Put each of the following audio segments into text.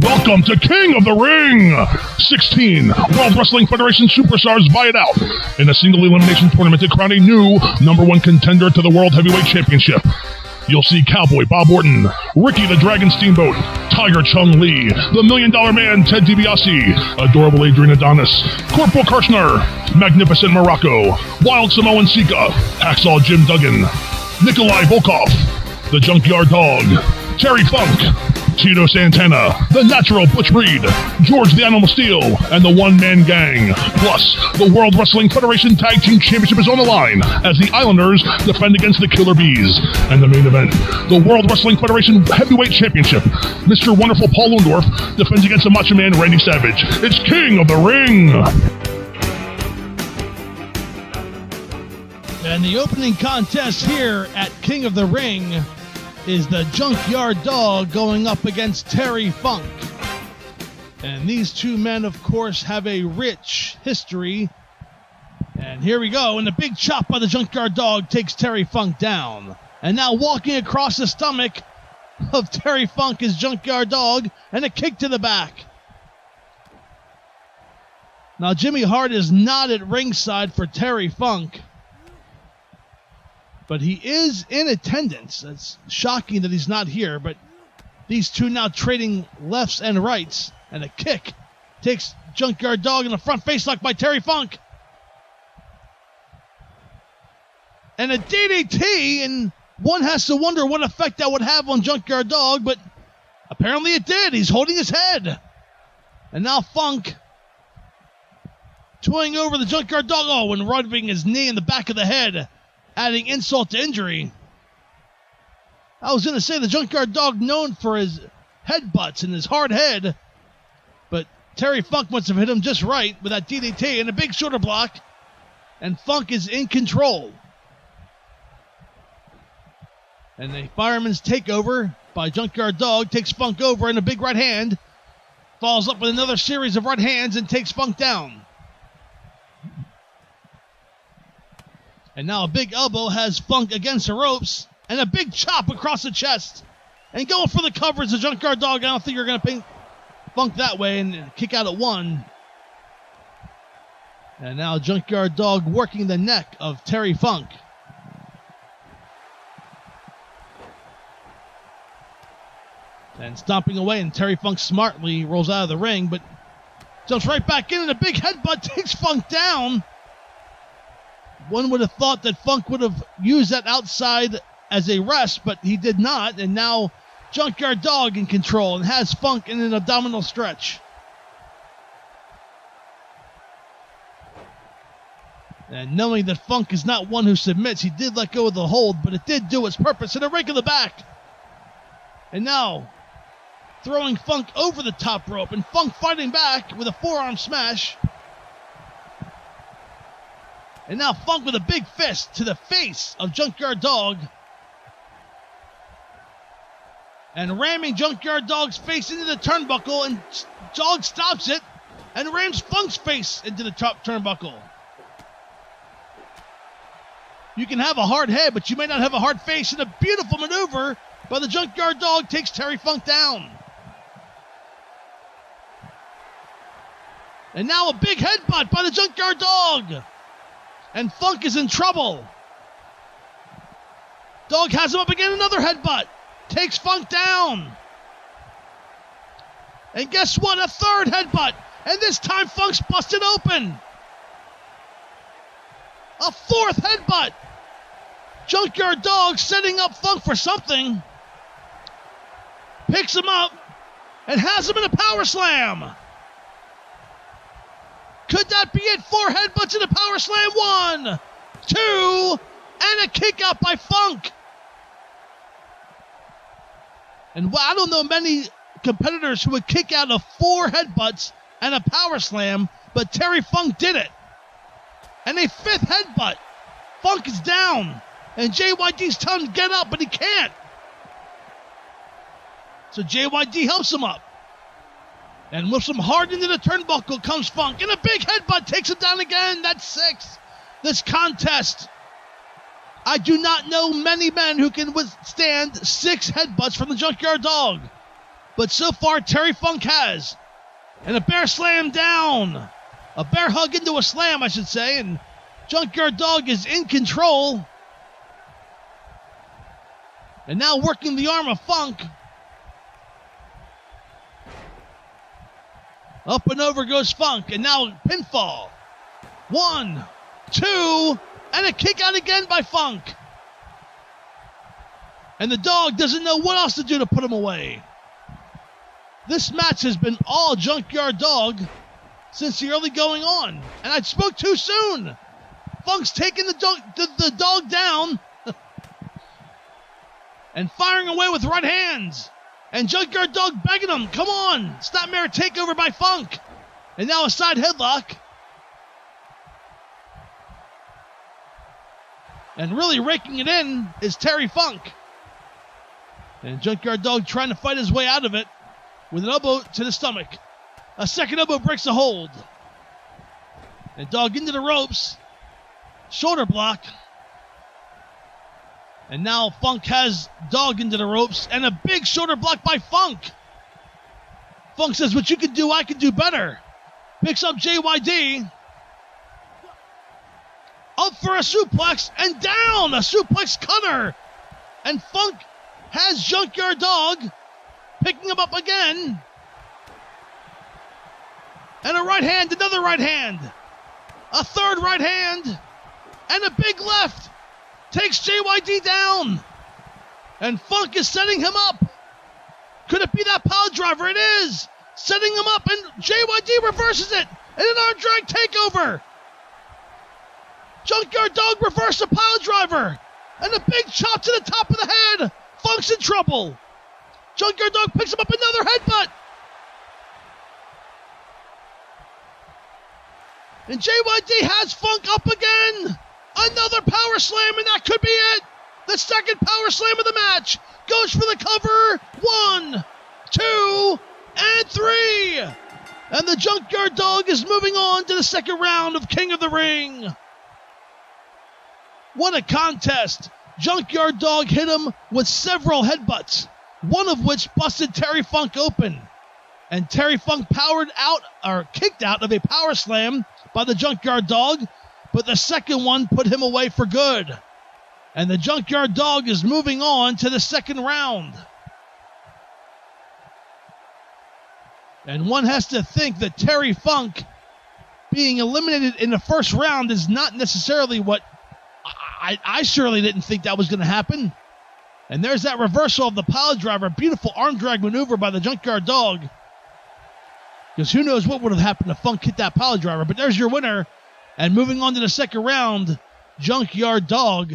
Welcome to King of the Ring! 16 World Wrestling Federation Superstars vie it out in a single elimination tournament to crown a new #1 contender to the World Heavyweight Championship. You'll see Cowboy Bob Orton, Ricky the Dragon Steamboat, Tiger Chung Lee, the $1 Million Man Ted DiBiase, adorable Adrian Adonis, Corporal Kirschner, magnificent Muraco, wild Samoan Sika, Hacksaw Jim Duggan, Nikolai Volkov, the Junkyard Dog, Terry Funk, Tito Santana, the Natural Butch Reed, George the Animal Steele, and the One Man Gang. Plus, the World Wrestling Federation Tag Team Championship is on the line as the Islanders defend against the Killer Bees. And the main event, the World Wrestling Federation Heavyweight Championship. Mr. Wonderful Paul Orndorff defends against the Macho Man Randy Savage. It's King of the Ring! And the opening contest here at King of the Ring is the Junkyard Dog going up against Terry Funk. And these two men, of course, have a rich history. And here we go, and the big chop by the Junkyard Dog takes Terry Funk down. And now walking across the stomach of Terry Funk is Junkyard Dog, and a kick to the back. Now Jimmy Hart is not at ringside for Terry Funk, but he is in attendance. It's shocking that he's not here, but these two now trading lefts and rights. And a kick takes Junkyard Dog in the front face lock by Terry Funk. And a DDT, and one has to wonder what effect that would have on Junkyard Dog, but apparently it did. He's holding his head. And now Funk toying over the Junkyard Dog. Oh, and rubbing his knee in the back of the head, adding insult to injury. I was going to say the Junkyard Dog known for his headbutts and his hard head, but Terry Funk must have hit him just right with that DDT and a big shoulder block, and Funk is in control. And the fireman's takeover by Junkyard Dog takes Funk over in a big right hand, follows up with another series of right hands and takes Funk down. And now a big elbow has Funk against the ropes. And a big chop across the chest. And going for the coverage, the Junkyard Dog. I don't think you're going to pin Funk that way and kick out at one. And now Junkyard Dog working the neck of Terry Funk. And stomping away, and Terry Funk smartly rolls out of the ring, but jumps right back in, and a big headbutt takes Funk down. One would have thought that Funk would have used that outside as a rest, but he did not. And now Junkyard Dog in control and has Funk in an abdominal stretch. And knowing that Funk is not one who submits, he did let go of the hold, but it did do its purpose. And a rake of the back. And now throwing Funk over the top rope, and Funk fighting back with a forearm smash. And now Funk with a big fist to the face of Junkyard Dog. And ramming Junkyard Dog's face into the turnbuckle, and Dog stops it and rams Funk's face into the top turnbuckle. You can have a hard head, but you may not have a hard face, and a beautiful maneuver by the Junkyard Dog takes Terry Funk down. And now a big headbutt by the Junkyard Dog. And Funk is in trouble. Dog has him up again, another headbutt. Takes Funk down. And guess what? A third headbutt. And this time Funk's busted open. A fourth headbutt. Junkyard Dog setting up Funk for something. Picks him up and has him in a power slam. Could that be it? 4 headbutts in a power slam. 1, 2, and a kick out by Funk. And I don't know many competitors who would kick out of 4 headbutts and a power slam, but Terry Funk did it. And a 5th headbutt. Funk is down. And JYD's telling him to get up, but he can't. So JYD helps him up. And with some hard into the turnbuckle comes Funk. And a big headbutt takes him down again. That's 6. This contest, I do not know many men who can withstand 6 headbutts from the Junkyard Dog. But so far, Terry Funk has. And a bear slam down. A bear hug into a slam, I should say. And Junkyard Dog is in control. And now working the arm of Funk. Up and over goes Funk. And now pinfall. 1, 2, and a kick out again by Funk. And the Dog doesn't know what else to do to put him away. This match has been all Junkyard Dog since the early going on. And I spoke too soon. Funk's taking the dog down and firing away with right hands. And Junkyard Dog begging him, come on, snapmare takeover by Funk. And now a side headlock. And really raking it in is Terry Funk. And Junkyard Dog trying to fight his way out of it with an elbow to the stomach. A second elbow breaks the hold. And Dog into the ropes. Shoulder block. And now Funk has Dog into the ropes. And a big shoulder block by Funk. Funk says, what you can do, I can do better. Picks up JYD. Up for a suplex. And down. A suplex cutter. And Funk has Junkyard Dog. Picking him up again. And a right hand. Another right hand. A third right hand. And a big left. Takes JYD down. And Funk is setting him up. Could it be that power driver? It is. Setting him up. And JYD reverses it. And an arm drag takeover. Junkyard Dog reversed the power driver. And a big chop to the top of the head. Funk's in trouble. Junkyard Dog picks him up, another headbutt. And JYD has Funk up again. Another power slam, and that could be it. The second power slam of the match. Goes for the cover. 1, 2, and 3. And the Junkyard Dog is moving on to the second round of King of the Ring. What a contest. Junkyard Dog hit him with several headbutts, one of which busted Terry Funk open. And Terry Funk kicked out of a power slam by the Junkyard Dog, but the second one put him away for good. And the Junkyard Dog is moving on to the second round. And one has to think that Terry Funk being eliminated in the first round is not necessarily what I surely didn't think that was going to happen. And there's that reversal of the pile driver. Beautiful arm drag maneuver by the Junkyard Dog. Because who knows what would have happened if Funk hit that pile driver. But there's your winner. And moving on to the second round, Junkyard Dog.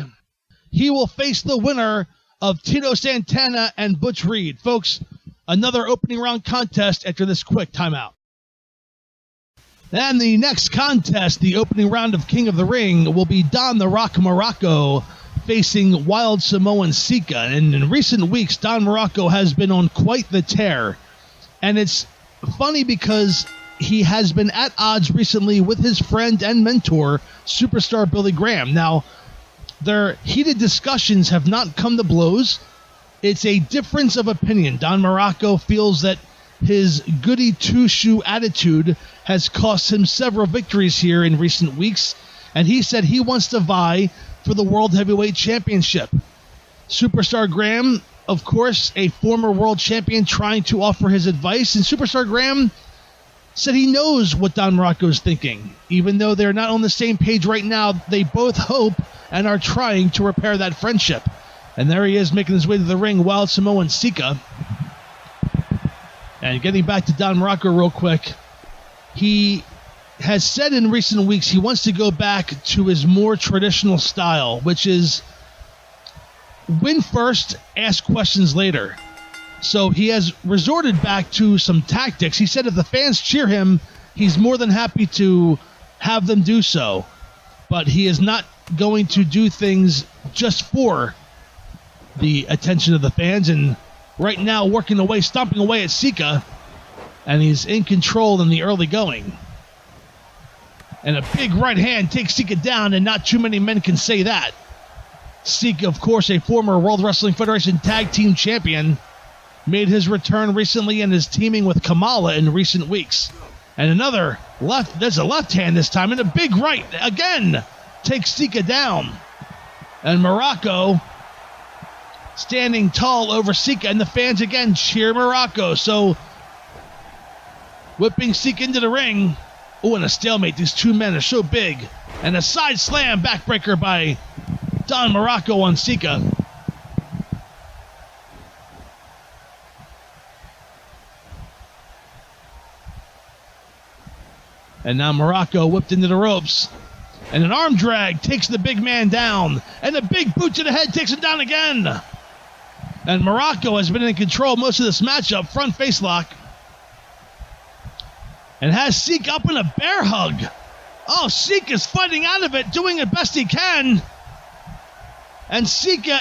He will face the winner of Tito Santana and Butch Reed. Folks, another opening round contest after this quick timeout. And the next contest, the opening round of King of the Ring, will be Don the Rock Muraco facing Wild Samoan Sika. And in recent weeks, Don Muraco has been on quite the tear. And it's funny because he has been at odds recently with his friend and mentor, Superstar Billy Graham. Now, their heated discussions have not come to blows. It's a difference of opinion. Don Muraco feels that his goody two-shoe attitude has cost him several victories here in recent weeks, and he said he wants to vie for the World Heavyweight Championship. Superstar Graham, of course, a former world champion, trying to offer his advice, and Superstar Graham said he knows what Don Muraco is thinking. Even though they're not on the same page right now, they both hope and are trying to repair that friendship. And there he is making his way to the ring, Wild Samoan Sika. And getting back to Don Muraco real quick, he has said in recent weeks he wants to go back to his more traditional style, which is win first, ask questions later. So he has resorted back to some tactics. He said if the fans cheer him, he's more than happy to have them do so. But he is not going to do things just for the attention of the fans. And right now, stomping away at Sika, and he's in control in the early going. And a big right hand takes Sika down, and not too many men can say that. Sika, of course, a former World Wrestling Federation Tag Team Champion. made his return recently and is teaming with Kamala in recent weeks. And another left, there's a left hand this time, and a big right, again, takes Sika down. And Muraco standing tall over Sika, and the fans again cheer Muraco. So, whipping Sika into the ring. Oh, and a stalemate. These two men are so big. And a side slam backbreaker by Don Muraco on Sika. And now Muraco whipped into the ropes. And an arm drag takes the big man down. And a big boot to the head takes him down again. And Muraco has been in control most of this matchup. Front face lock. And has Sika up in a bear hug. Oh, Sika's fighting out of it, doing it best he can. And Sika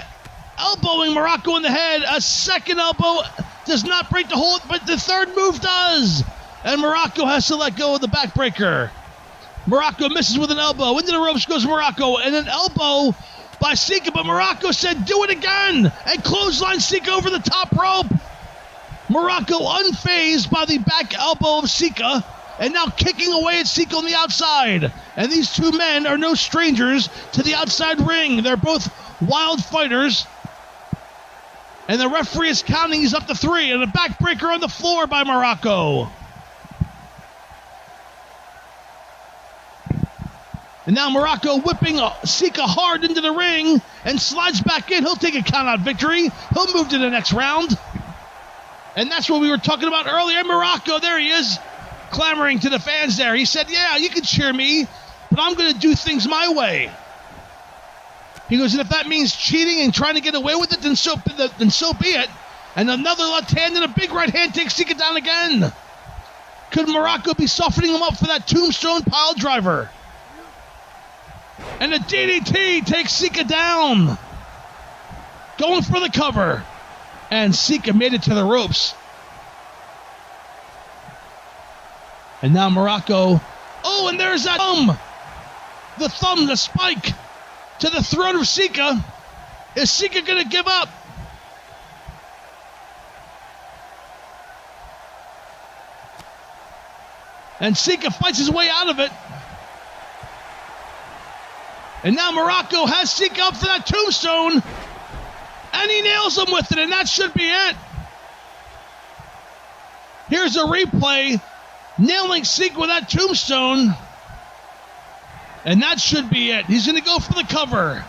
elbowing Muraco in the head. A second elbow does not break the hold, but the third move does. And Muraco has to let go of the backbreaker. Muraco misses with an elbow. Into the ropes goes Muraco. And an elbow by Sika, but Muraco said, do it again. And clothesline Sika over the top rope. Muraco unfazed by the back elbow of Sika. And now kicking away at Sika on the outside. And these two men are no strangers to the outside ring. They're both wild fighters. And the referee is counting. He's up to 3. And a backbreaker on the floor by Muraco. And now Muraco whipping Sika hard into the ring and slides back in. He'll take a count-out victory. He'll move to the next round. And that's what we were talking about earlier. Muraco, there he is, clamoring to the fans there. He said, yeah, you can cheer me, but I'm going to do things my way. He goes, and if that means cheating and trying to get away with it, then so be it. And another left hand and a big right hand takes Sika down again. Could Muraco be softening him up for that tombstone pile driver? And a DDT takes Sika down. Going for the cover. And Sika made it to the ropes. And now Muraco. Oh, and there's that thumb. The thumb, the spike to the throat of Sika. Is Sika going to give up? And Sika fights his way out of it. And now Muraco has Sika up for that tombstone. And he nails him with it, and that should be it. Here's a replay. Nailing Sika with that tombstone. And that should be it. He's going to go for the cover.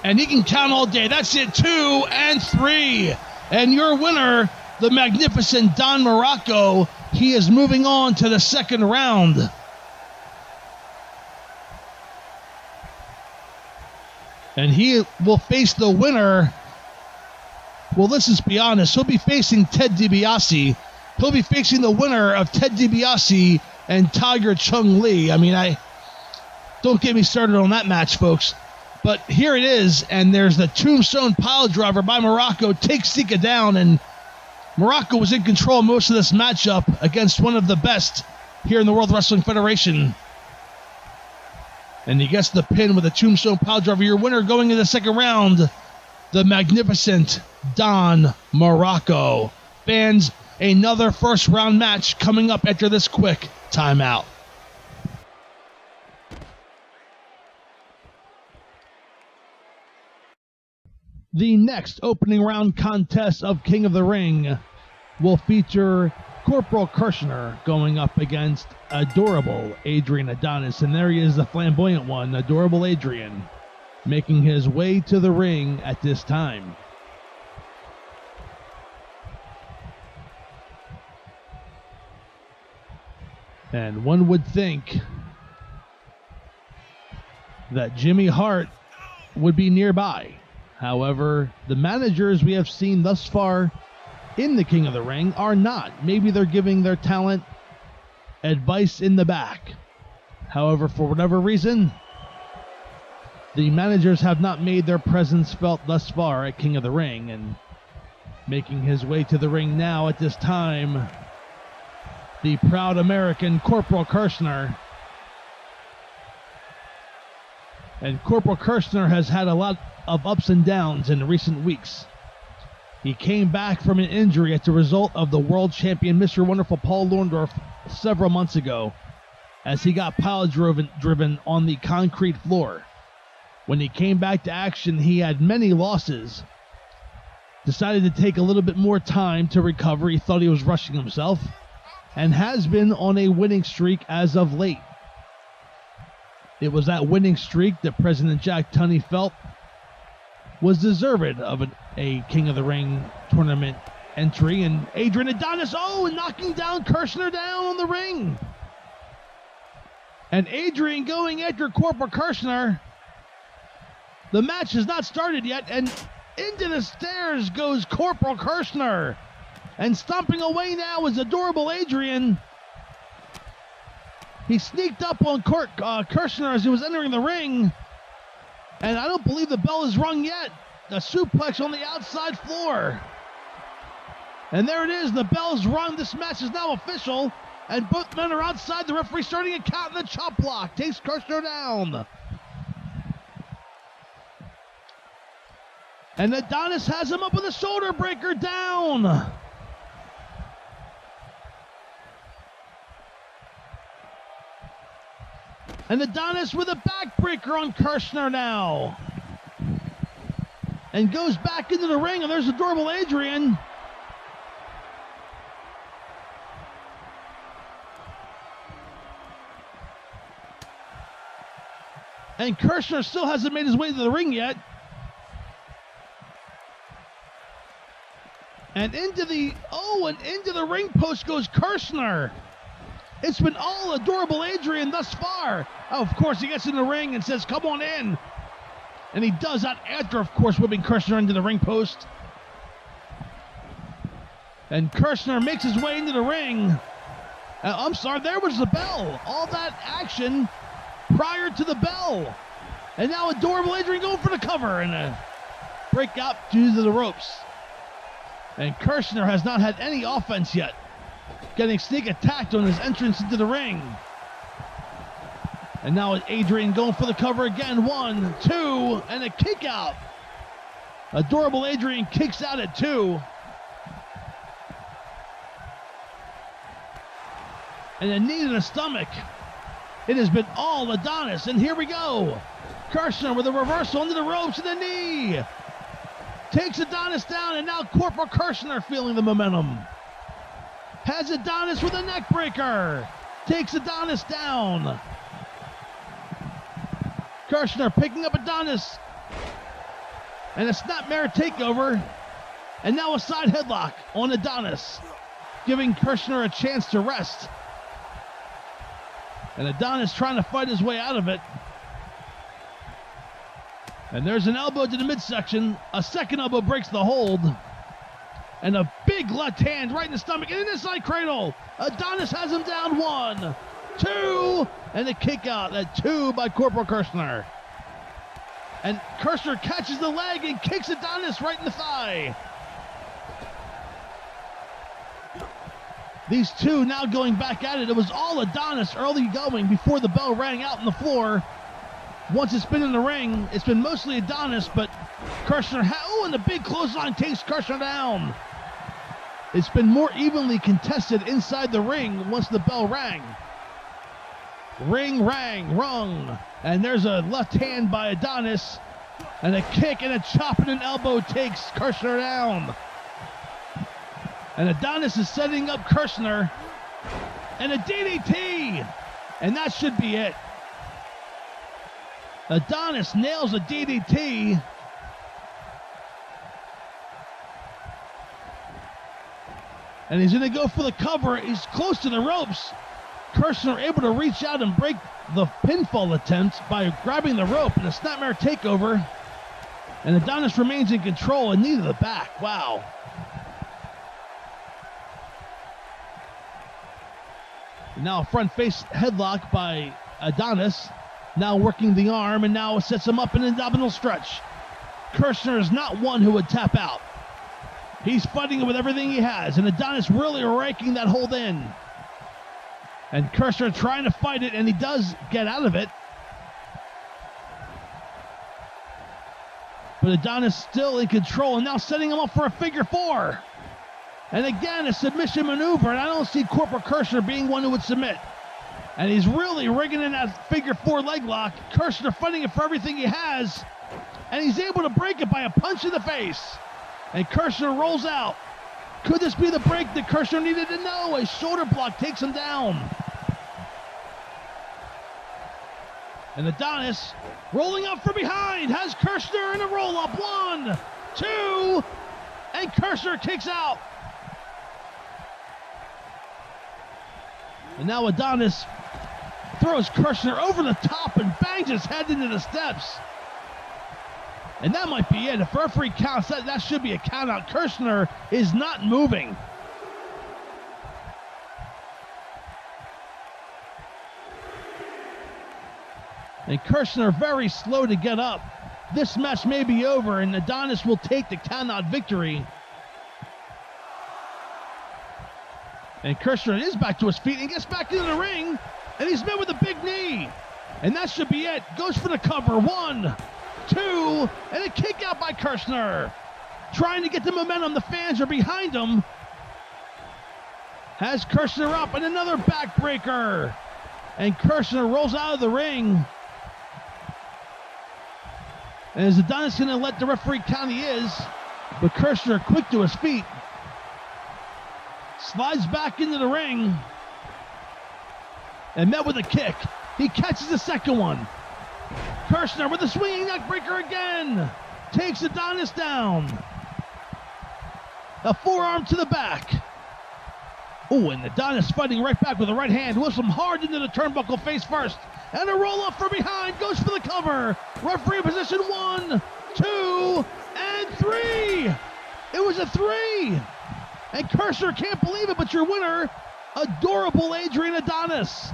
And he can count all day. That's it, 2 and 3. And your winner, the magnificent Don Muraco, he is moving on to the second round. And he will face the winner. Well, let's just be honest. He'll be facing Ted DiBiase. He'll be facing the winner of Ted DiBiase and Tiger Chung Lee. I mean, don't get me started on that match, folks. But here it is, and there's the tombstone pile driver by Muraco. Takes Sika down, and Muraco was in control most of this matchup against one of the best here in the World Wrestling Federation. And he gets the pin with a tombstone pile driver. Your winner going in the second round, the magnificent Don Muraco. Fans, another first round match coming up after this quick timeout. The next opening round contest of King of the Ring will feature Corporal Kirschner going up against adorable Adrian Adonis. And there he is, the flamboyant one, adorable Adrian, making his way to the ring at this time. And one would think that Jimmy Hart would be nearby. However, the managers we have seen thus far in the King of the Ring are not. Maybe they're giving their talent advice in the back. However, for whatever reason, the managers have not made their presence felt thus far at King of the Ring. And making his way to the ring now at this time, the proud American Corporal Kirschner. And Corporal Kirschner has had a lot of ups and downs in recent weeks. He came back from an injury as a result of the world champion Mr. Wonderful Paul Lorndorff several months ago, as he got pile driven on the concrete floor. When he came back to action, he had many losses. Decided to take a little bit more time to recover. He thought he was rushing himself, and has been on a winning streak as of late. It was that winning streak that President Jack Tunney felt was deserved of a King of the Ring tournament entry. And Adrian Adonis, knocking down Kirschner down on the ring. And Adrian going after Corporal Kirschner. The match has not started yet, and into the stairs goes Corporal Kirschner. And stomping away now is adorable Adrian. He sneaked up on Kirschner as he was entering the ring. And I don't believe the bell is rung yet. A suplex on the outside floor. And there it is. The bell is rung. This match is now official. And both men are outside. The referee starting a count in the chop block. Takes Kirschner down. And Adonis has him up with a shoulder breaker down. And Adonis with a backbreaker on Kirschner now. And goes back into the ring, and there's adorable Adrian. And Kirschner still hasn't made his way to the ring yet. And into the ring post goes Kirschner. It's been all adorable Adrian thus far. Of course, he gets in the ring and says, "Come on in." And he does that after, of course, whipping Kirschner into the ring post. And Kirschner makes his way into the ring. I'm sorry, there was the bell. All that action prior to the bell. And now adorable Adrian going for the cover and a breakout due to the ropes. And Kirschner has not had any offense yet, getting sneak attacked on his entrance into the ring. And now Adrian going for the cover again. 1, 2, and a kick out. Adorable Adrian kicks out at 2. And a knee to the stomach. It has been all Adonis, and here we go. Kirschner with a reversal into the ropes and a knee. Takes Adonis down, and now Corporal Kirschner feeling the momentum. Has Adonis with a neck breaker. Takes Adonis down. Kirschner picking up Adonis. And a snapmare takeover. And now a side headlock on Adonis, giving Kirschner a chance to rest. And Adonis trying to fight his way out of it. And there's an elbow to the midsection. A second elbow breaks the hold. And a big left hand right in the stomach. And an inside cradle. Adonis has him down. 1, 2. And a kick out at 2 by Corporal Kirschner. And Kirschner catches the leg and kicks Adonis right in the thigh. These two now going back at it. It was all Adonis early going before the bell rang out on the floor. Once it's been in the ring, it's been mostly Adonis, but Kirschner, and the big clothesline takes Kirschner down. It's been more evenly contested inside the ring once the bell rang. Ring, rang, rung. And there's a left hand by Adonis, and a kick and a chop and an elbow takes Kirschner down. And Adonis is setting up Kirschner, and a DDT, and that should be it. Adonis nails a DDT. And he's going to go for the cover. He's close to the ropes. Kirschner able to reach out and break the pinfall attempt by grabbing the rope and a snapmare takeover. And Adonis remains in control, and knee to the back. Wow. Now a front face headlock by Adonis. Now working the arm, and now sets him up in an abdominal stretch. Kirschner is not one who would tap out. He's fighting it with everything he has, and Adonis really raking that hold in. And Kirschner trying to fight it, and he does get out of it. But Adonis still in control and now setting him up for a figure four. And again, a submission maneuver, and I don't see Corporal Kirschner being one who would submit. And he's really rigging in that figure four leg lock. Kirschner fighting it for everything he has, and he's able to break it by a punch in the face. And Kirschner rolls out. Could this be the break that Kirschner needed to know? A shoulder block takes him down. And Adonis rolling up from behind has Kirschner in a roll-up. 1, 2, and Kirschner kicks out. And now Adonis throws Kirschner over the top and bangs his head into the steps. And that might be it. If referee counts, that should be a count out. Kirschner is not moving. And Kirschner very slow to get up. This match may be over, and Adonis will take the count out victory. And Kirschner is back to his feet and gets back into the ring, and he's met with a big knee. And that should be it. Goes for the cover. 1, 2, and a kick out by Kirschner. Trying to get the momentum. The fans are behind him. Has Kirschner up, and another backbreaker. And Kirschner rolls out of the ring. And is Adonis going to let the referee count? He is. But Kirschner quick to his feet. Slides back into the ring. And met with a kick. He catches the second one. Kirschner with a swinging neckbreaker again. Takes Adonis down. A forearm to the back. Oh, and Adonis fighting right back with the right hand. Whips him hard into the turnbuckle face first. And a roll up from behind. Goes for the cover. Referee position. 1, 2, and 3. It was a 3. And Kirschner can't believe it, but your winner, adorable Adrian Adonis.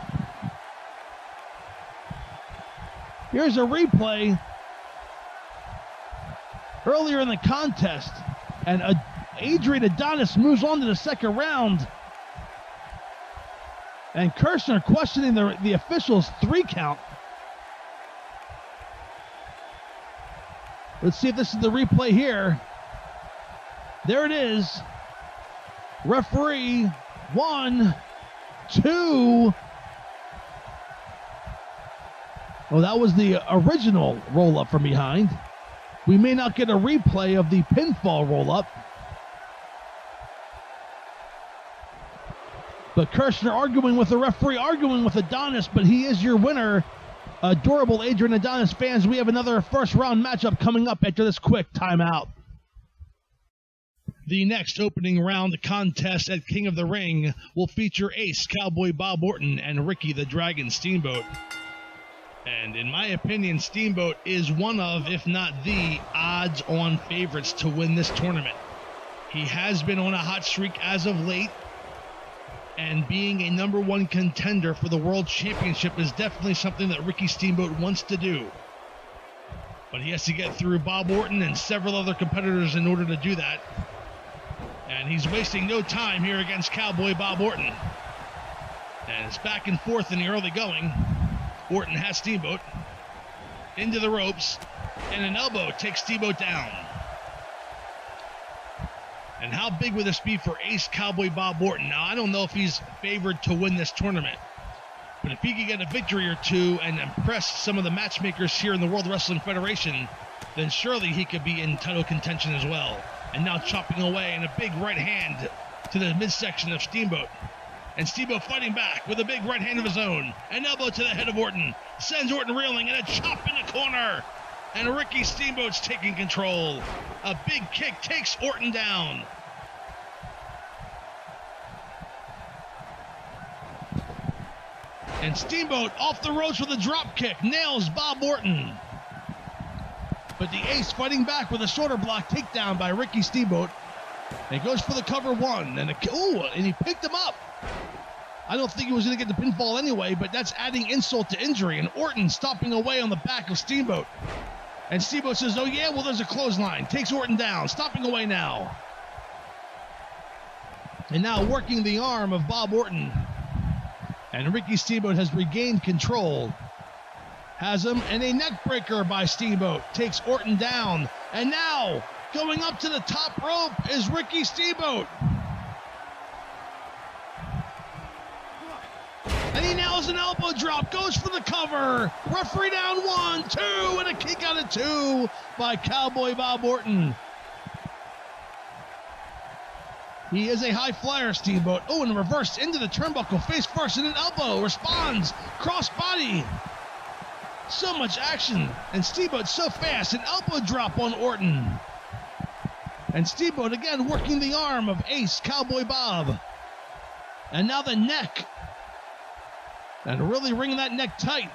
Here's a replay earlier in the contest, and Adrian Adonis moves on to the second round. And Kirschner questioning the officials' 3 count. Let's see if this is the replay here. There it is. Referee, 1, 2. Oh, that was the original roll-up from behind. We may not get a replay of the pinfall roll-up. But Kirschner arguing with the referee, arguing with Adonis, but he is your winner. Adorable Adrian Adonis fans, we have another first-round matchup coming up after this quick timeout. The next opening round contest at King of the Ring will feature Ace Cowboy Bob Orton and Ricky the Dragon Steamboat. And in my opinion, Steamboat is one of, if not the, odds-on favorites to win this tournament. He has been on a hot streak as of late, and being a #1 contender for the World Championship is definitely something that Ricky Steamboat wants to do. But he has to get through Bob Orton and several other competitors in order to do that. And he's wasting no time here against Cowboy Bob Orton. And it's back and forth in the early going. Orton has Steamboat into the ropes, and an elbow takes Steamboat down. And how big would this be for Ace Cowboy Bob Orton? Now, I don't know if he's favored to win this tournament, but if he could get a victory or two and impress some of the matchmakers here in the World Wrestling Federation, then surely he could be in title contention as well. And now chopping away, and a big right hand to the midsection of Steamboat. And Steamboat fighting back with a big right hand of his own. An elbow to the head of Orton. Sends Orton reeling, and a chop in the corner. And Ricky Steamboat's taking control. A big kick takes Orton down. And Steamboat off the ropes with a drop kick. Nails Bob Orton. But the Ace fighting back with a shoulder block takedown by Ricky Steamboat. And he goes for the cover 1. And he picked him up. I don't think he was going to get the pinfall anyway, but that's adding insult to injury. And Orton stomping away on the back of Steamboat. And Steamboat says, oh yeah, well there's a clothesline. Takes Orton down, stomping away now. And now working the arm of Bob Orton. And Ricky Steamboat has regained control. Has him, and a neck breaker by Steamboat. Takes Orton down. And now, going up to the top rope is Ricky Steamboat. And he nails an elbow drop, goes for the cover. Referee down 1, 2, and a kick out of 2 by Cowboy Bob Orton. He is a high flyer, Steamboat. Oh, and reversed into the turnbuckle, face first, and an elbow. Responds, cross body. So much action, and Steamboat so fast. An elbow drop on Orton. And Steamboat again working the arm of Ace Cowboy Bob. And now the neck. And really wringing that neck tight.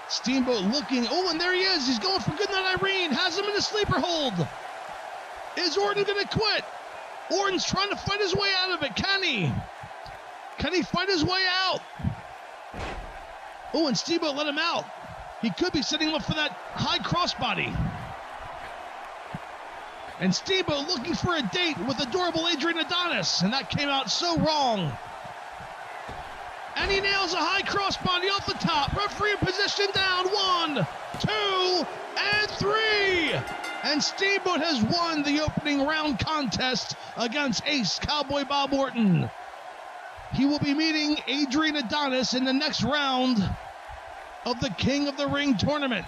Steamboat looking. Oh, and there he is. He's going for Goodnight Irene. Has him in a sleeper hold. Is Orton going to quit? Orton's trying to fight his way out of it. Can he? Can he fight his way out? Oh, and Steamboat let him out. He could be setting him up for that high crossbody. And Steamboat looking for a date with adorable Adrian Adonis. And that came out so wrong. And he nails a high crossbody off the top. Referee in position down. 1, 2, and 3. And Steamboat has won the opening round contest against Ace Cowboy Bob Orton. He will be meeting Adrian Adonis in the next round of the King of the Ring tournament.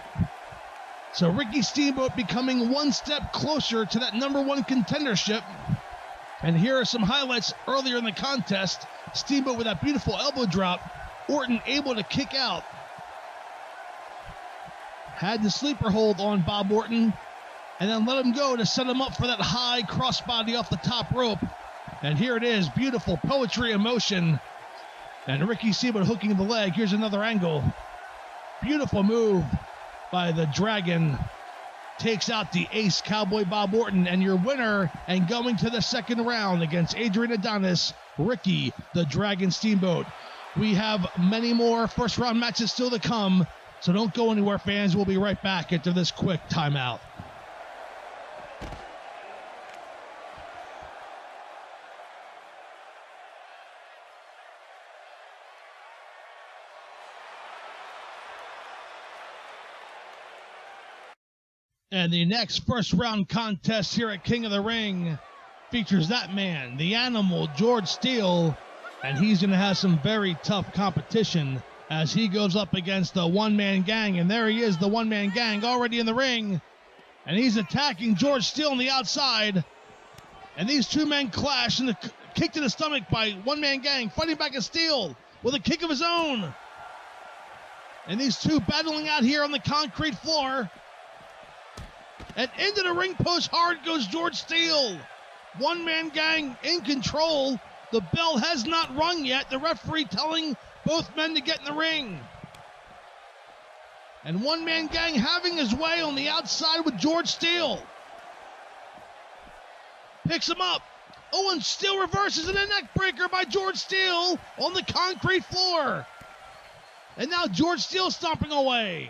So Ricky Steamboat becoming one step closer to that number 1 contendership. And here are some highlights earlier in the contest. Steamboat with that beautiful elbow drop. Orton able to kick out. Had the sleeper hold on Bob Orton. And then let him go to set him up for that high crossbody off the top rope. And here it is. Beautiful poetry in motion. And Ricky Steamboat hooking the leg. Here's another angle. Beautiful move by the Dragon. Takes out the Ace Cowboy Bob Orton, and your winner and going to the second round against Adrian Adonis, Ricky the Dragon Steamboat. We have many more first round matches still to come, so don't go anywhere, fans. We'll be right back after this quick timeout. And the next first round contest here at King of the Ring features that man, the Animal, George Steele. And he's going to have some very tough competition as he goes up against the one-man gang. And there he is, the one-man gang already in the ring. And he's attacking George Steele on the outside. And these two men clash, and the kick to the stomach by one-man gang, fighting back at Steele with a kick of his own. And these two battling out here on the concrete floor. And into the ring post hard goes George Steele. One-man gang in control. The bell has not rung yet. The referee telling both men to get in the ring. And one-man gang having his way on the outside with George Steele. Picks him up. Oh, and Steele reverses in a neck breaker by George Steele on the concrete floor. And now George Steele stomping away.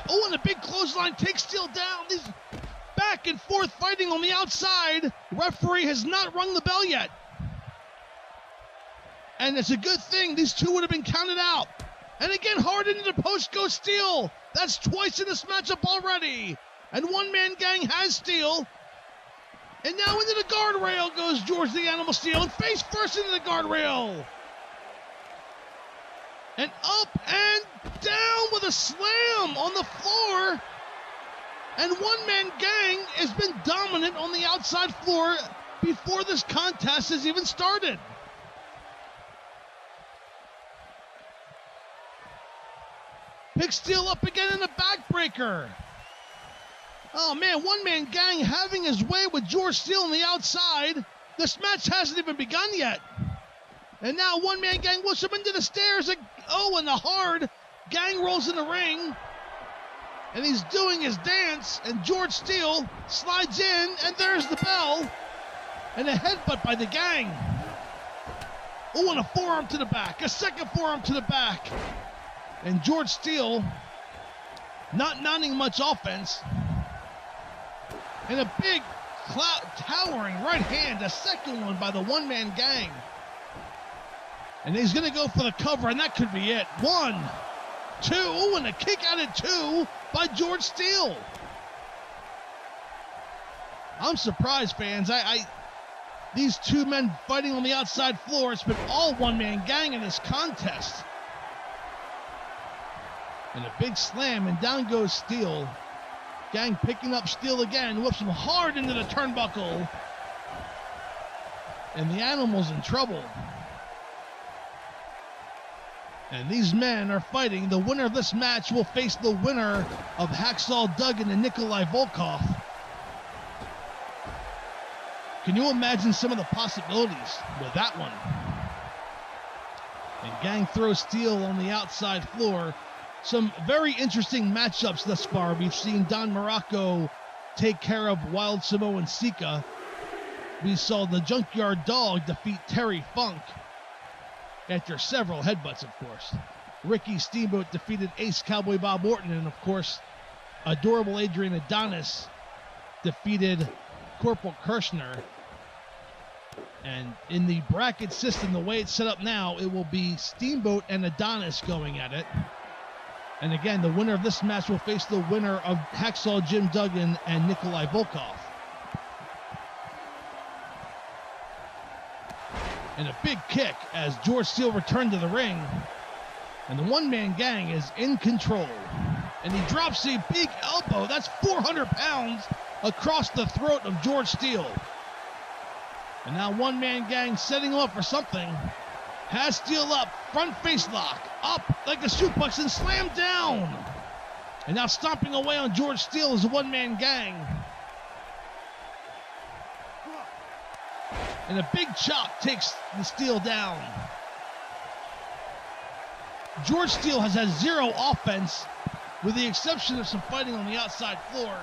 Oh, and a big clothesline takes Steele down. These back and forth fighting on the outside. Referee has not rung the bell yet. And it's a good thing these two would have been counted out. And again, hard into the post goes Steele. That's twice in this matchup already. And one-man gang has Steele. And now into the guardrail goes George the Animal Steele. And face first into the guardrail. And up and down with a slam on the floor. And one-man gang has been dominant on the outside floor before this contest has even started. Pick Steele up again in a backbreaker. Oh man, one-man gang having his way with George Steele on the outside. This match hasn't even begun yet. And now one-man gang whips him into the stairs. Oh, and the hard gang rolls in the ring. And he's doing his dance. And George Steele slides in. And there's the bell. And a headbutt by the gang. Oh, and a forearm to the back. A second forearm to the back. And George Steele not mounting much offense. And a big towering right hand. A second one by the one-man gang. And he's going to go for the cover, and that could be it. 1, 2, and a kick out at 2 by George Steele. I'm surprised, fans. These two men fighting on the outside floor, it's been all one-man gang in this contest. And a big slam, and down goes Steele. Gang picking up Steele again, whips him hard into the turnbuckle. And the animal's in trouble. And these men are fighting. The winner of this match will face the winner of Hacksaw Duggan and Nikolai Volkov. Can you imagine some of the possibilities with that one? And gang throws Steele on the outside floor. Some very interesting matchups thus far. We've seen Don Muraco take care of Wild Samoan Sika. We saw the Junkyard Dog defeat Terry Funk after several headbutts, of course. Ricky Steamboat defeated Ace Cowboy Bob Orton, and of course, adorable Adrian Adonis defeated Corporal Kirschner. And in the bracket system, the way it's set up now, it will be Steamboat and Adonis going at it. And again, the winner of this match will face the winner of Hacksaw Jim Duggan and Nikolai Volkov. And a big kick as George Steele returned to the ring. And the one-man gang is in control. And he drops a big elbow. That's 400 pounds across the throat of George Steele. And now one-man gang setting him up for something. Has Steele up, front face lock, up like a suplex and slammed down. And now stomping away on George Steele is a one-man gang. And a big chop takes the Steele down. George Steele has had zero offense, with the exception of some fighting on the outside floor.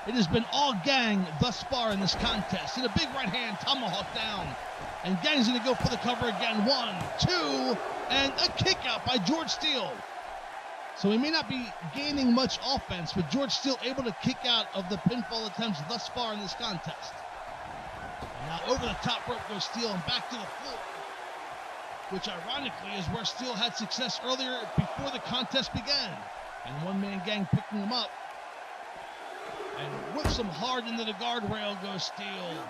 It has been all gang thus far in this contest. And a big right hand tomahawk down. And gang's going to go for the cover again. 1, 2, and a kick out by George Steele. So he may not be gaining much offense, but George Steele able to kick out of the pinfall attempts thus far in this contest. And now over the top rope goes Steele and back to the floor, which ironically is where Steele had success earlier before the contest began. And one-man gang picking him up. And whips him hard into the guardrail goes Steele.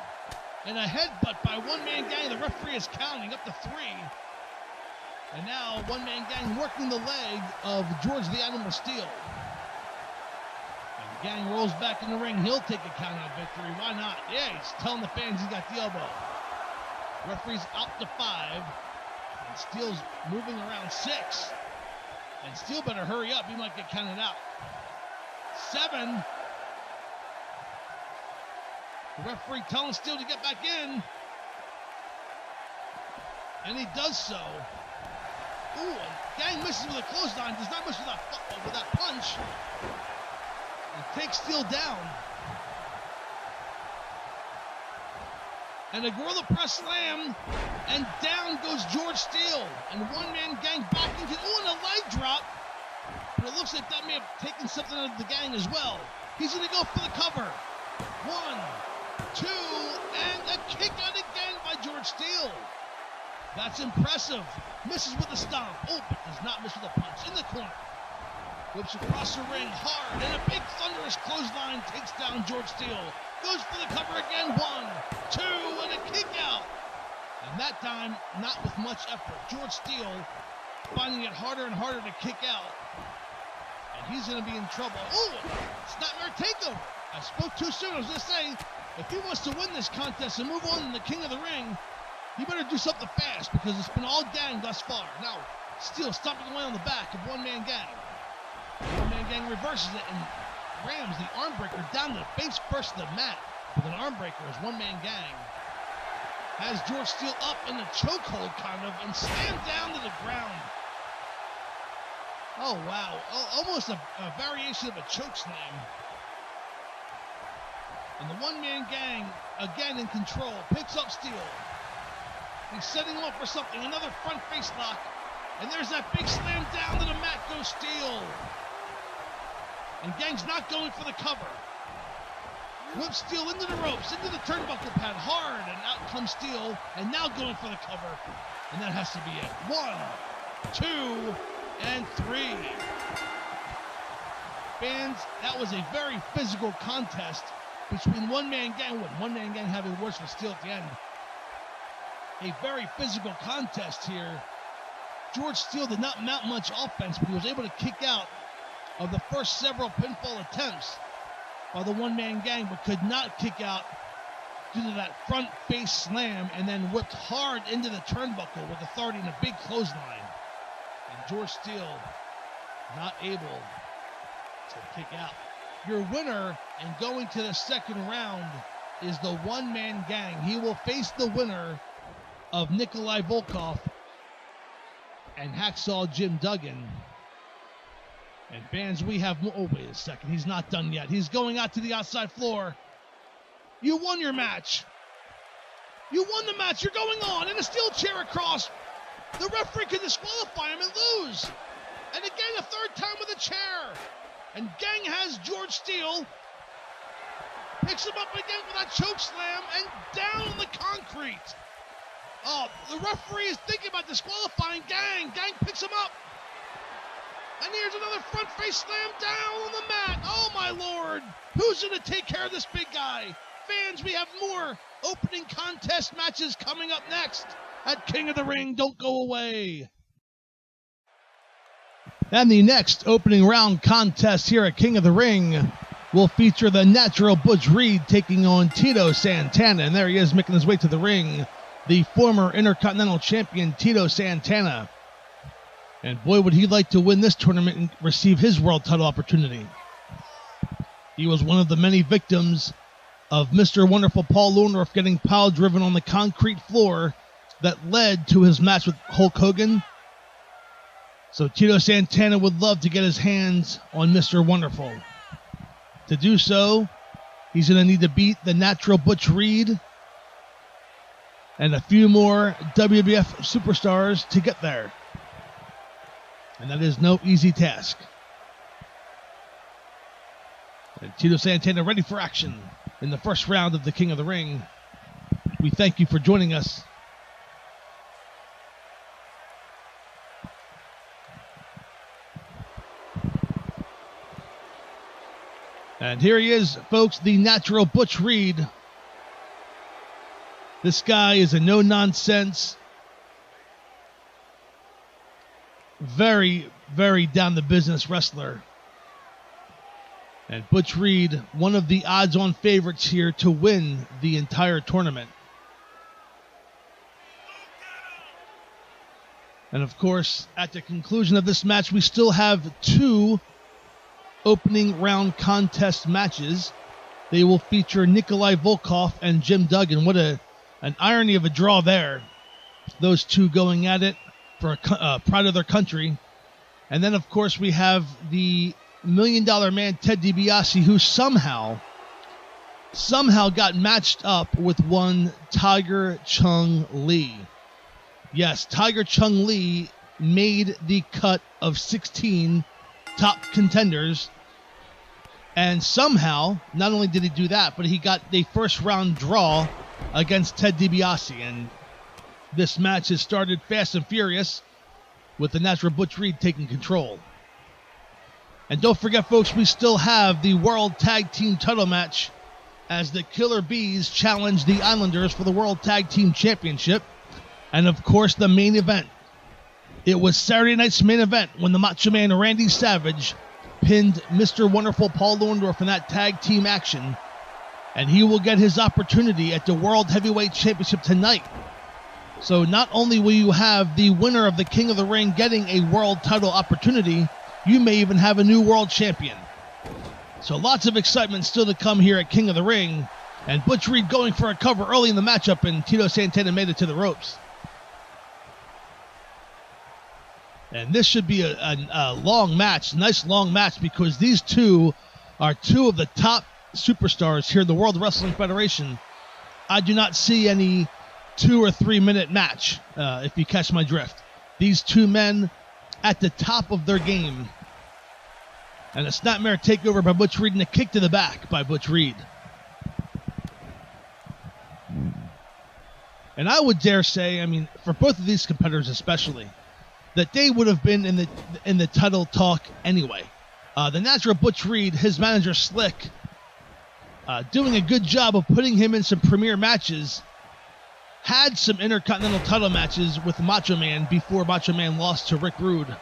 And a headbutt by one-man gang. The referee is counting up to 3. And now one-man gang working the leg of George the Animal Steele. And the gang rolls back in the ring. He'll take a count-out victory. Why not? Yeah, he's telling the fans he's got the elbow. Referee's out to 5. And Steele's moving around 6. And Steele better hurry up. He might get counted out. 7. The referee telling Steele to get back in. And he does so. Ooh, and gang misses with a clothesline. Does not miss with that punch. And takes Steele down. And a gorilla press slam. And down goes George Steele. And one-man gang back into... Ooh, and a leg drop. But it looks like that may have taken something out of the gang as well. He's going to go for the cover. 1, 2, and a kick out again by George Steele. That's impressive. Misses with a stomp. Oh, but does not miss with a punch in the corner. Whips across the ring hard, and a big thunderous clothesline takes down George Steele. Goes for the cover again. 1, 2, and a kick out. And that time, not with much effort. George Steele finding it harder and harder to kick out. And he's going to be in trouble. Oh, snapmare takeover. I spoke too soon. I was going to say, if he wants to win this contest and move on to the King of the Ring, he better do something fast because it's been all gang thus far. Now, Steele stomping away on the back of one-man gang. One-man gang reverses it and rams the armbreaker down to the face first of the mat with an armbreaker as one-man gang. Has George Steele up in the chokehold kind of and slammed down to the ground. Oh, wow. Almost a variation of a choke slam. And the one-man gang, again in control, picks up Steele. He's setting him up for something. Another front face lock. And there's that big slam down to the mat goes Steele. And gang's not going for the cover. Whips Steele into the ropes, into the turnbuckle pad, hard. And out comes Steele. And now going for the cover. And that has to be it. 1, 2, and 3. Fans, that was a very physical contest between one-man gang, with one-man gang having worse for Steele at the end. A very physical contest here. George Steele did not mount much offense, but he was able to kick out of the first several pinfall attempts by the one-man gang, but could not kick out due to that front face slam, and then whipped hard into the turnbuckle with authority in a big clothesline. And George Steele not able to kick out. Your winner and going to the second round is the one-man gang. He will face the winner of Nikolai Volkov and Hacksaw Jim Duggan. And fans, we have more. Oh, wait a second. He's not done yet. He's going out to the outside floor. You won your match. You won the match. You're going on in a steel chair across. The referee can disqualify him and lose. And again, a third time with a chair. And Gang has George Steele. Picks him up again with that choke slam and down on the concrete. Oh, the referee is thinking about disqualifying Gang. Gang picks him up. And here's another front face slam down on the mat. Oh, my Lord. Who's going to take care of this big guy? Fans, we have more opening contest matches coming up next at King of the Ring. Don't go away. And the next opening round contest here at King of the Ring will feature the natural Butch Reed taking on Tito Santana. And there he is making his way to the ring, the former Intercontinental Champion Tito Santana. And boy, would he like to win this tournament and receive his world title opportunity. He was one of the many victims of Mr. Wonderful Paul Orton getting pile driven on the concrete floor that led to his match with Hulk Hogan. So Tito Santana would love to get his hands on Mr. Wonderful. To do so, he's going to need to beat the natural Butch Reed and a few more WWF Superstars to get there. And that is no easy task. And Tito Santana ready for action in the first round of the King of the Ring. We thank you for joining us. And here he is, folks, the natural Butch Reed. This guy is a no-nonsense, very, very down-the-business wrestler. And Butch Reed, one of the odds-on favorites here to win the entire tournament. And of course, at the conclusion of this match, we still have 2 opening round contest matches. They will feature Nikolai Volkov and Jim Duggan. What an irony of a draw there. Those two going at it for pride of their country. And then, of course, we have the $1 Million Man, Ted DiBiase, who somehow got matched up with one Tiger Chung Lee. Yes, Tiger Chung Lee made the cut of 16 top contenders, and somehow, not only did he do that, but he got the first round draw against Ted DiBiase, and this match has started fast and furious with the natural Butch Reed taking control. And don't forget, folks, we still have the World Tag Team title match as the Killer Bees challenge the Islanders for the World Tag Team Championship, and of course the main event. It was Saturday night's main event when the Macho Man Randy Savage pinned Mr. Wonderful Paul Orndorff in that tag team action, and he will get his opportunity at the World Heavyweight Championship tonight. So not only will you have the winner of the King of the Ring getting a world title opportunity, you may even have a new world champion. So lots of excitement still to come here at King of the Ring, and Butch Reed going for a cover early in the matchup, and Tito Santana made it to the ropes. And this should be a long match, nice long match, because these two are 2 of the top superstars here in the World Wrestling Federation. I do not see any 2 or 3 minute match, if you catch my drift. These 2 men at the top of their game. And a snapmare takeover by Butch Reed and a kick to the back by Butch Reed. And I would dare say, I mean, for both of these competitors especially, that they would have been in the title talk anyway. The natural Butch Reed, his manager Slick, doing a good job of putting him in some premier matches, had some Intercontinental title matches with Macho Man before Macho Man lost to Rick Rude.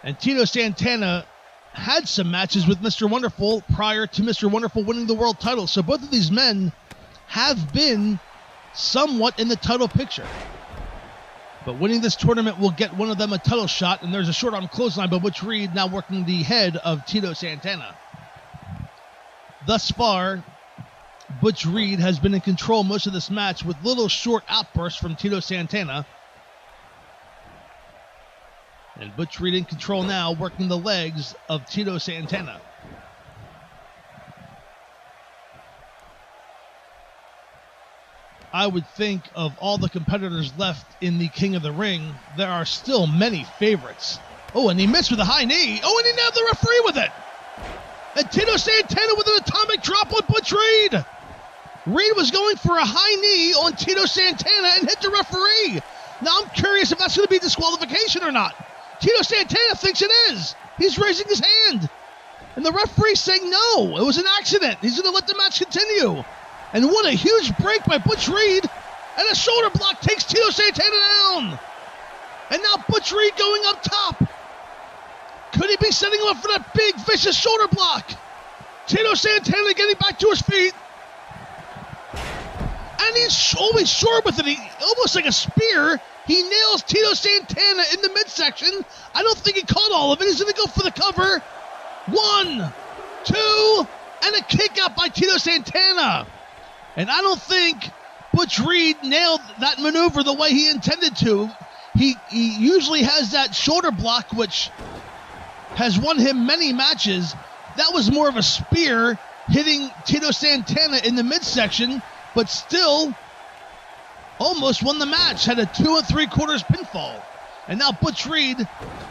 And Tito Santana had some matches with Mr. Wonderful prior to Mr. Wonderful winning the world title. So both of these men have been somewhat in the title picture. But winning this tournament will get one of them a title shot, and there's a short arm clothesline by Butch Reed, now working the head of Tito Santana. Thus far, Butch Reed has been in control most of this match with little short outbursts from Tito Santana. And Butch Reed in control now, working the legs of Tito Santana. I would think of all the competitors left in the King of the Ring, there are still many favorites. Oh, and he missed with a high knee. Oh, and he nailed the referee with it. And Tito Santana with an atomic drop on Butch Reed. Reed was going for a high knee on Tito Santana and hit the referee. Now I'm curious if that's going to be disqualification or not. Tito Santana thinks it is. He's raising his hand. And the referee's saying no, it was an accident. He's going to let the match continue. And what a huge break by Butch Reed. And a shoulder block takes Tito Santana down. And now Butch Reed going up top. Could he be setting him up for that big, vicious shoulder block? Tito Santana getting back to his feet. And he's always short with it. Almost like a spear. He nails Tito Santana in the midsection. I don't think he caught all of it. He's going to go for the cover. 1, 2, and a kick out by Tito Santana. And I don't think Butch Reed nailed that maneuver the way he intended to. He usually has that shoulder block, which has won him many matches. That was more of a spear hitting Tito Santana in the midsection, but still almost won the match. Had a 2 3/4 pinfall. And now Butch Reed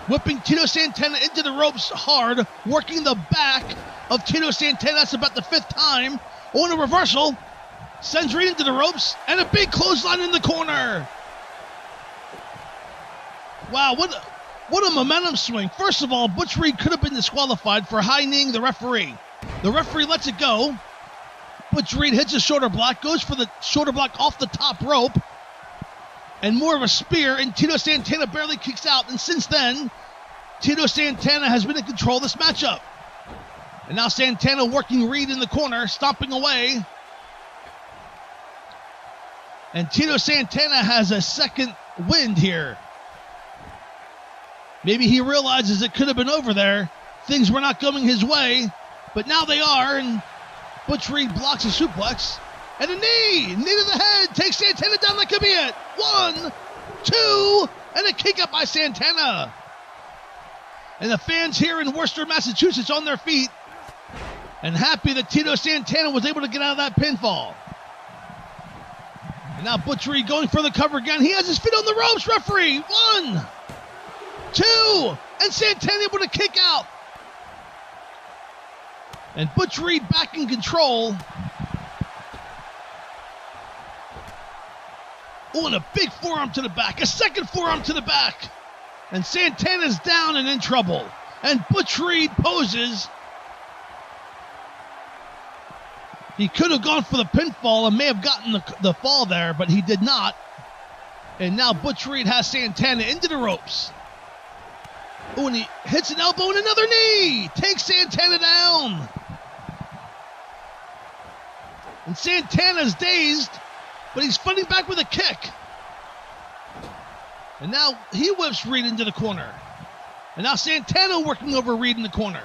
whipping Tito Santana into the ropes hard, working the back of Tito Santana. That's about the 5th time. On a reversal, sends Reed into the ropes, and a big clothesline in the corner. Wow, what a momentum swing. First of all, Butch Reed could have been disqualified for high-kneeing the referee. The referee lets it go. Butch Reed hits a shoulder block, goes for the shoulder block off the top rope, and more of a spear, and Tito Santana barely kicks out. And since then, Tito Santana has been in control of this matchup. And now Santana working Reed in the corner, stomping away. And Tito Santana has a second wind here. Maybe he realizes it could have been over there. Things were not going his way, but now they are, and Butch Reed blocks a suplex. And a knee to the head, takes Santana down. That could be it. 1, 2, and a kick up by Santana. And the fans here in Worcester, Massachusetts on their feet and happy that Tito Santana was able to get out of that pinfall. And now Butch Reed going for the cover again. He has his feet on the ropes, referee. 1, 2, and Santana able to kick out. And Butch Reed back in control. Oh, and a big forearm to the back. A second forearm to the back. And Santana's down and in trouble. And Butch Reed poses. He could have gone for the pinfall and may have gotten the fall there, but he did not. And now Butch Reed has Santana into the ropes. Oh, and he hits an elbow and another knee. Takes Santana down. And Santana's dazed, but he's fighting back with a kick. And now he whips Reed into the corner. And now Santana working over Reed in the corner.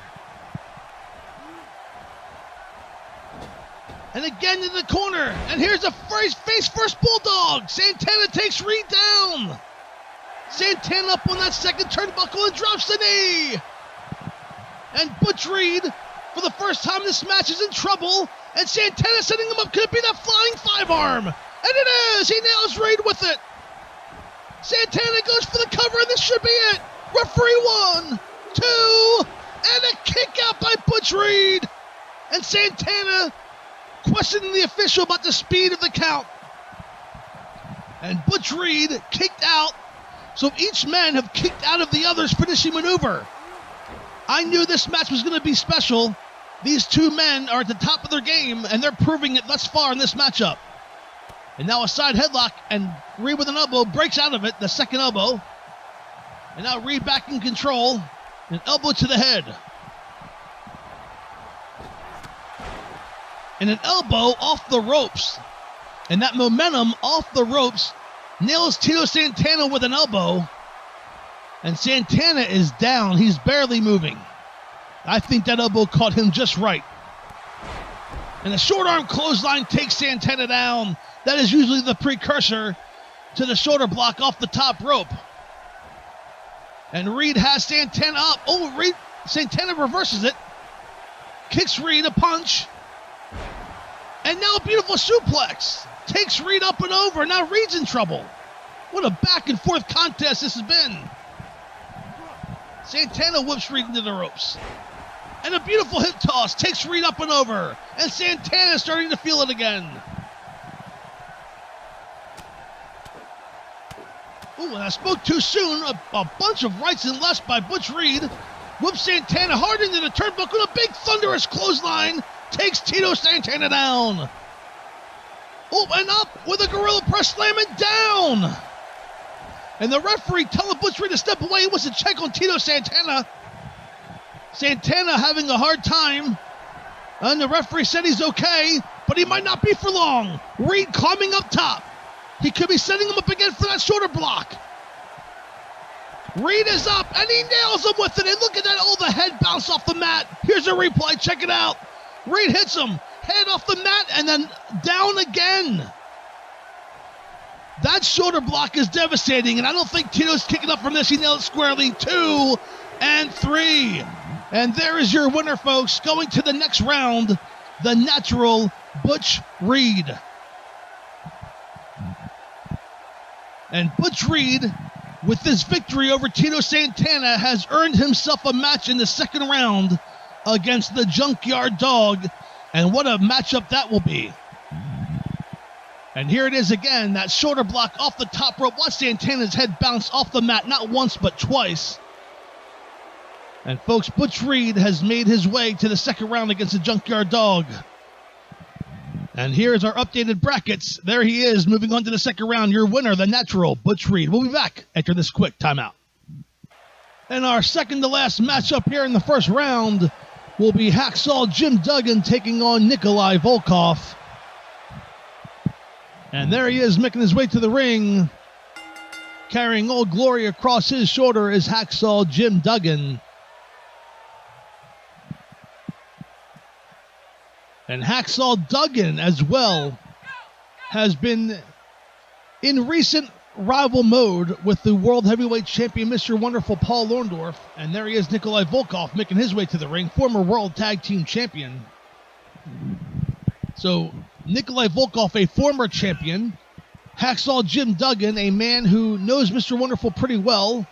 And again in the corner. And here's a face first bulldog. Santana takes Reed down. Santana up on that second turnbuckle and drops the knee. And Butch Reed, for the first time this match, is in trouble. And Santana setting him up. Could it be that flying 5-arm? And it is. He nails Reed with it. Santana goes for the cover, and this should be it. Referee 1, 2, and a kick out by Butch Reed. And Santana questioning the official about the speed of the count. And Butch Reed kicked out. So each man have kicked out of the other's finishing maneuver. I knew this match was going to be special. These two men are at the top of their game, and they're proving it thus far in this matchup. And now a side headlock, and Reed with an elbow breaks out of it, the second elbow. And now Reed back in control. An elbow to the head. And an elbow off the ropes. And that momentum off the ropes nails Tito Santana with an elbow. And Santana is down. He's barely moving. I think that elbow caught him just right. And a short arm clothesline takes Santana down. That is usually the precursor to the shoulder block off the top rope. And Reed has Santana up. Oh, Santana reverses it. Kicks Reed a punch. And now a beautiful suplex. Takes Reed up and over. Now Reed's in trouble. What a back and forth contest this has been. Santana whips Reed into the ropes. And a beautiful hip toss takes Reed up and over. And Santana is starting to feel it again. Ooh, and I spoke too soon. A bunch of rights and lefts by Butch Reed. Whoops Santana hard into the turnbuckle. A big thunderous clothesline takes Tito Santana down. Oh, and up with a gorilla press, slamming down. And the referee telling Butch Reed to step away. He wants to check on Tito Santana. Santana having a hard time. And the referee said he's okay, but he might not be for long. Reed climbing up top. He could be setting him up again for that shoulder block. Reed is up, and he nails him with it. And look at that. Oh, the head bounced off the mat. Here's a replay. Check it out. Reed hits him. Head off the mat, and then down again. That shoulder block is devastating, and I don't think Tito's kicking up from this. He nailed it squarely. 2 and 3. And there is your winner, folks. Going to the next round, the natural Butch Reed. And Butch Reed, with this victory over Tito Santana, has earned himself a match in the second round against the Junkyard Dog. And what a matchup that will be. And here it is again, that shoulder block off the top rope. Watch Santana's head bounce off the mat, not once but twice. And folks, Butch Reed has made his way to the second round against the Junkyard Dog. And here's our updated brackets. There he is, moving on to the second round. Your winner, the natural Butch Reed. We'll be back after this quick timeout. And our second to last matchup here in the first round will be Hacksaw Jim Duggan taking on Nikolai Volkov. And there he is, making his way to the ring. Carrying Old Glory across his shoulder is Hacksaw Jim Duggan. And Hacksaw Duggan as well has been in recent rival mode with the World Heavyweight Champion, Mr. Wonderful Paul Orndorff. And there he is, Nikolai Volkov, making his way to the ring, former World Tag Team Champion. So, Nikolai Volkov, a former champion. Hacksaw Jim Duggan, a man who knows Mr. Wonderful pretty well.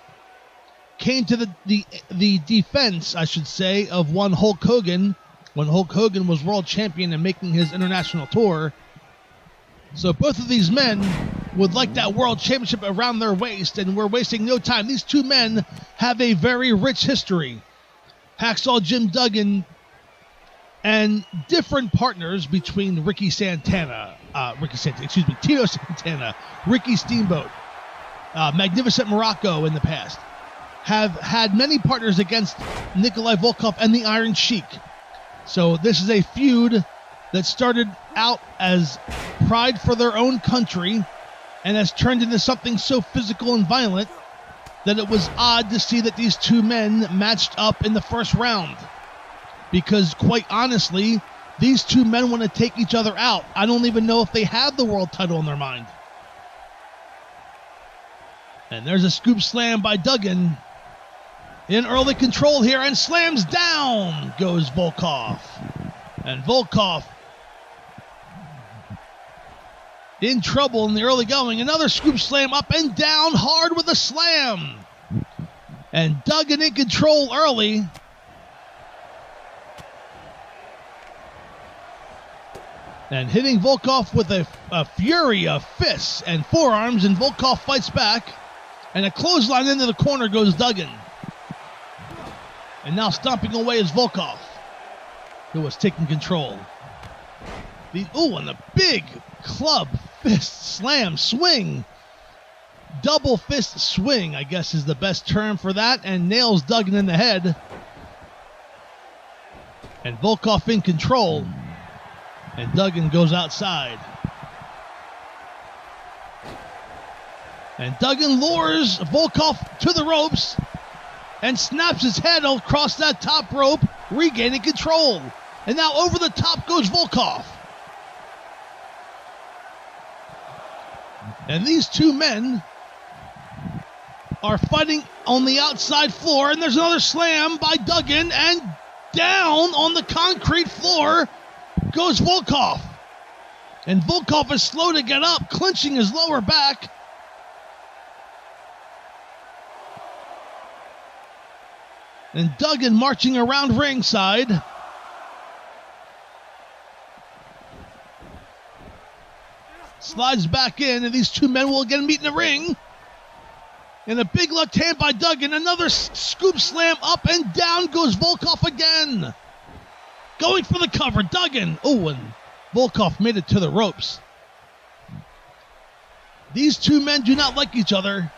Came to the defense, I should say, of one Hulk Hogan, when Hulk Hogan was world champion and making his international tour. So both of these men would like that world championship around their waist, and we're wasting no time. These two men have a very rich history. Hacksaw Jim Duggan and different partners between Tito Santana, Ricky Steamboat, Magnificent Muraco in the past, have had many partners against Nikolai Volkov and the Iron Sheik. So this is a feud that started out as pride for their own country and has turned into something so physical and violent that it was odd to see that these two men matched up in the first round. Because quite honestly, these two men want to take each other out. I don't even know if they have the world title in their mind. And there's a scoop slam by Duggan. In early control here, and slams down goes Volkov. And Volkov in trouble in the early going. Another scoop slam up and down hard with a slam. And Duggan in control early. And hitting Volkov with a fury of fists and forearms, and Volkov fights back. And a clothesline into the corner goes Duggan. And now stomping away is Volkov, who was taking control. And the big club fist slam swing. Double fist swing, I guess, is the best term for that, and nails Duggan in the head. And Volkov in control. And Duggan goes outside. And Duggan lures Volkov to the ropes and snaps his head across that top rope, regaining control. And now over the top goes Volkov. And these two men are fighting on the outside floor, and there's another slam by Duggan, and down on the concrete floor goes Volkov. And Volkov is slow to get up, clenching his lower back. And Duggan marching around ringside. Slides back in, and these two men will again meet in the ring. And a big left hand by Duggan. Another scoop slam, up and down goes Volkov again. Going for the cover, Duggan. And Volkov made it to the ropes. These two men do not like each other,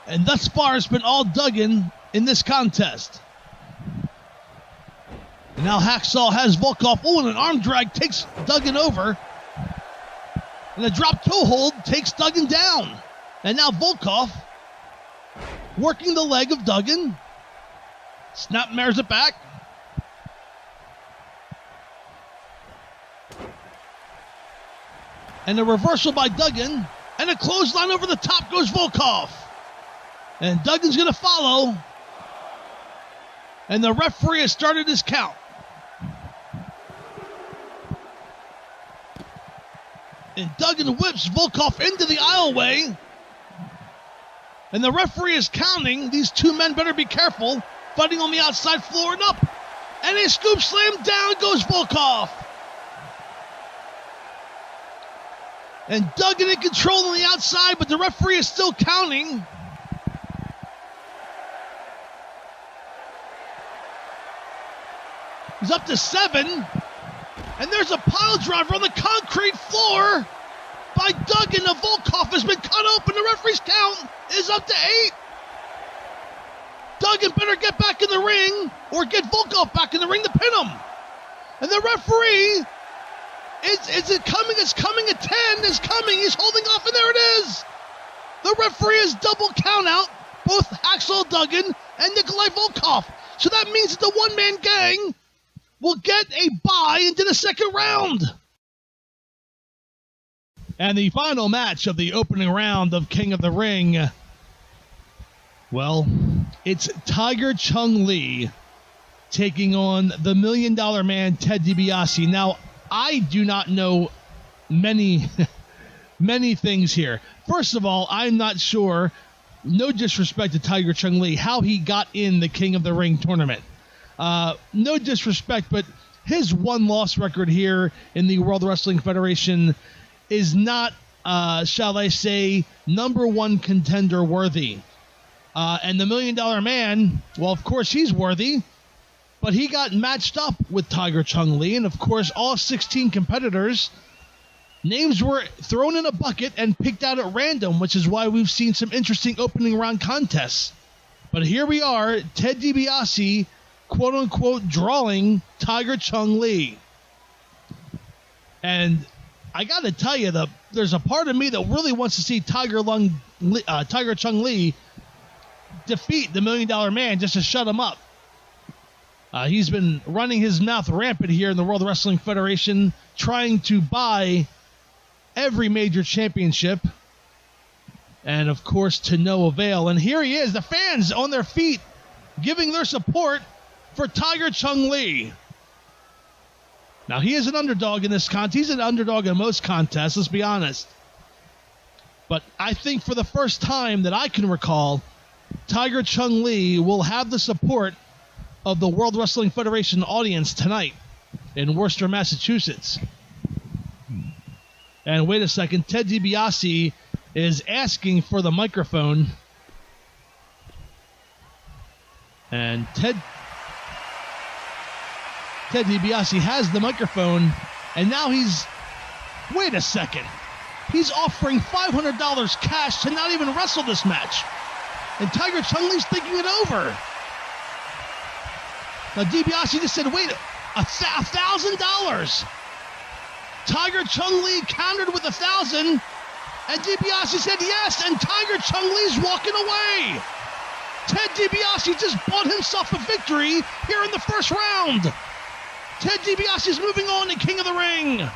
and thus far it's been all Duggan in this contest. And now Hacksaw has Volkov. And an arm drag takes Duggan over. And a drop toe hold takes Duggan down. And now Volkov working the leg of Duggan. Snapmares it back. And a reversal by Duggan. And a clothesline over the top goes Volkov. And Duggan's going to follow. And the referee has started his count. And Duggan whips Volkov into the aisleway. And the referee is counting. These two men better be careful. Fighting on the outside floor and up. And a scoop slam, down goes Volkov. And Duggan in control on the outside, but the referee is still counting. He's up to 7. And there's a pile driver on the concrete floor by Duggan. The Volkov has been cut open. The referee's count is up to 8. Duggan better get back in the ring or get Volkov back in the ring to pin him. And the referee, is it coming? It's coming at 10. It's coming. He's holding off, and there it is. The referee is double count out both Hacksaw Duggan and Nikolai Volkov. So that means that the one-man gang will get a bye into the second round. And the final match of the opening round of King of the Ring, well, it's Tiger Chung Lee taking on the $1 Million Man, Ted DiBiase. Now, I do not know many things here. First of all, I'm not sure, no disrespect to Tiger Chung Lee, how he got in the King of the Ring tournament. No disrespect, but his one-loss record here in the World Wrestling Federation is not, shall I say, number one contender worthy. And the $1 Million Man, well, of course he's worthy, but he got matched up with Tiger Chung Lee, and of course all 16 competitors, names were thrown in a bucket and picked out at random, which is why we've seen some interesting opening round contests. But here we are, Ted DiBiase, quote-unquote, drawing Tiger Chung Lee. And I got to tell you, there's a part of me that really wants to see Tiger Chung Lee defeat the $1 Million Man just to shut him up. He's been running his mouth rampant here in the World Wrestling Federation, trying to buy every major championship, and of course to no avail. And here he is, the fans on their feet, giving their support for Tiger Chung Lee. Now, he is an underdog in this contest. He's an underdog in most contests, let's be honest. But I think for the first time that I can recall, Tiger Chung Lee will have the support of the World Wrestling Federation audience tonight in Worcester, Massachusetts. And wait a second, Ted DiBiase is asking for the microphone. And Ted DiBiase has the microphone, and now wait a second. He's offering $500 cash to not even wrestle this match. And Tiger Chung Lee's thinking it over. Now DiBiase just said, wait, $1,000. Tiger Chung Lee countered with 1,000, and DiBiase said yes, and Tiger Chung Lee's walking away. Ted DiBiase just bought himself a victory here in the first round. Ted DiBiase is moving on to King of the Ring.